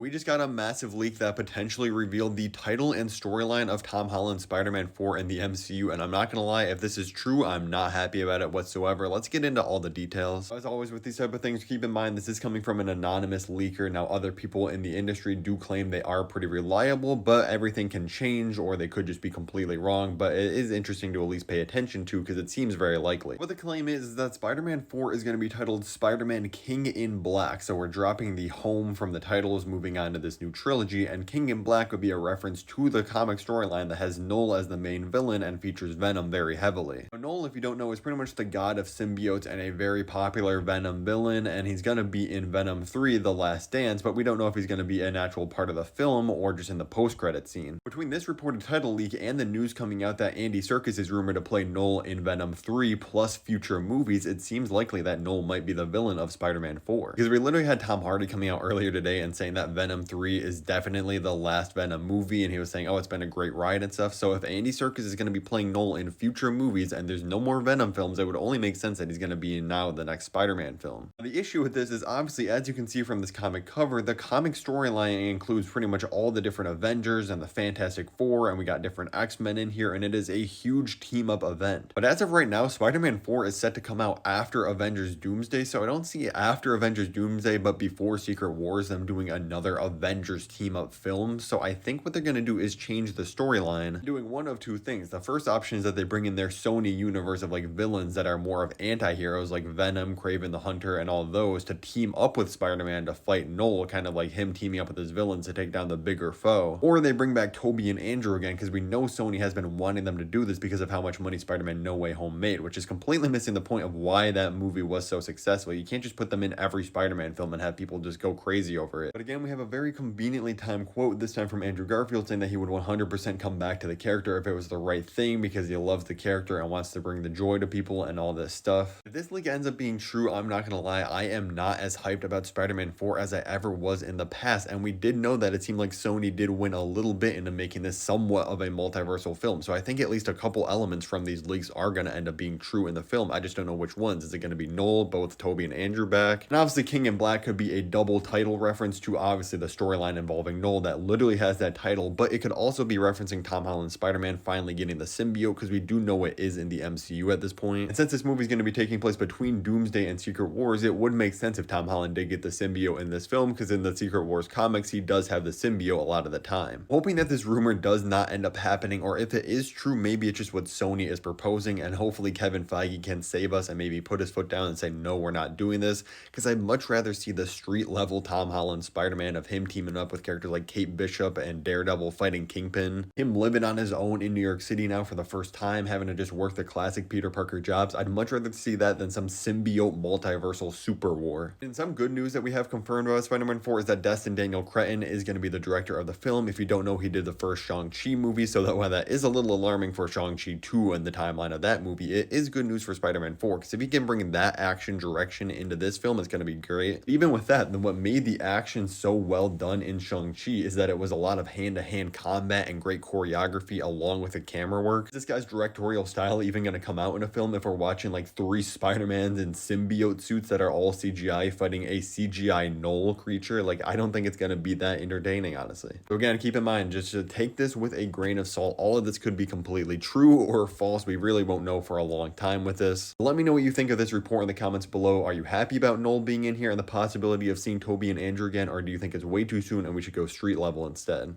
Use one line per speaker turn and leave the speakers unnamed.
We just got a massive leak that potentially revealed the title and storyline of Tom Holland's Spider-Man 4 in the MCU, and I'm not gonna lie, if this is true, I'm not happy about it whatsoever. Let's get into all the details. As always with these type of things, keep in mind this is coming from an anonymous leaker. Now, other people in the industry do claim they are pretty reliable, but everything can change, or they could just be completely wrong, but it is interesting to at least pay attention to because it seems very likely. What the claim is that Spider-Man 4 is going to be titled Spider-Man King in Black, so we're dropping the home from the titles, moving on to this new trilogy, and King in Black would be a reference to the comic storyline that has Knull as the main villain and features Venom very heavily. Now, Knull, if you don't know, is pretty much the god of symbiotes and a very popular Venom villain, and he's going to be in Venom 3, The Last Dance, but we don't know if he's going to be an actual part of the film or just in the post-credit scene. Between this reported title leak and the news coming out that Andy Serkis is rumored to play Knull in Venom 3 plus future movies, it seems likely that Knull might be the villain of Spider-Man 4. Because we literally had Tom Hardy coming out earlier today and saying that Venom 3 is definitely the last Venom movie, and he was saying, oh, it's been a great ride and stuff. So if Andy Serkis is going to be playing Knull in future movies and there's no more Venom films, it would only make sense that he's going to be in now the next Spider-Man film. Now, the issue with this is obviously, as you can see from this comic cover, the comic storyline includes pretty much all the different Avengers and the Fantastic Four, and we got different X-Men in here, and it is a huge team-up event. But as of right now, Spider-Man 4 is set to come out after Avengers Doomsday, so I don't see after Avengers Doomsday but before Secret Wars them doing another Avengers team-up film. So I think what they're going to do is change the storyline, doing one of two things. The first option is that they bring in their Sony universe of like villains that are more of anti-heroes like Venom, Kraven the Hunter, and all those to team up with Spider-Man to fight Knull, kind of like him teaming up with his villains to take down the bigger foe. Or they bring back Tobey and Andrew again, because we know Sony has been wanting them to do this because of how much money Spider-Man No Way Home made, which is completely missing the point of why that movie was so successful. You can't just put them in every Spider-Man film and have people just go crazy over it. But again, we have a very conveniently timed quote, this time from Andrew Garfield, saying that he would 100% come back to the character if it was the right thing because he loves the character and wants to bring the joy to people and all this stuff. If this leak ends up being true, I'm not gonna lie, I am not as hyped about Spider-Man 4 as I ever was in the past, and we did know that it seemed like Sony did win a little bit into making this somewhat of a multiversal film, so I think at least a couple elements from these leaks are gonna end up being true in the film. I just don't know which ones. Is it gonna be Knull, both Tobey and Andrew back? And obviously King in Black could be a double title reference to obviously the storyline involving Knull that literally has that title, but it could also be referencing Tom Holland's Spider-Man finally getting the symbiote, because we do know it is in the MCU at this point. And since this movie is going to be taking place between Doomsday and Secret Wars, it would make sense if Tom Holland did get the symbiote in this film, because in the Secret Wars comics, he does have the symbiote a lot of the time. Hoping that this rumor does not end up happening, or if it is true, maybe it's just what Sony is proposing, and hopefully Kevin Feige can save us and maybe put his foot down and say, no, we're not doing this, because I'd much rather see the street level Tom Holland Spider-Man of him teaming up with characters like Kate Bishop and Daredevil fighting Kingpin, him living on his own in New York City now for the first time, having to just work the classic Peter Parker jobs. I'd much rather see that than some symbiote multiversal super war. And some good news that we have confirmed about Spider-Man 4 is that Destin Daniel Cretton is going to be the director of the film. If you don't know, he did the first Shang-Chi movie, so that while that is a little alarming for Shang-Chi 2 and the timeline of that movie, it is good news for Spider-Man 4, because if he can bring that action direction into this film, it's going to be great. Even with that, then what made the action so well done in Shang-Chi is that it was a lot of hand-to-hand combat and great choreography along with the camera work. Is this guy's directorial style even going to come out in a film if we're watching like 3 Spider-Mans in symbiote suits that are all CGI fighting a CGI Knull creature? Like, I don't think it's going to be that entertaining, honestly. So again, keep in mind, just to take this with a grain of salt. All of this could be completely true or false. We really won't know for a long time with this. Let me know what you think of this report in the comments below. Are you happy about Knull being in here and the possibility of seeing Tobey and Andrew again, or do you think it's way too soon and we should go street level instead?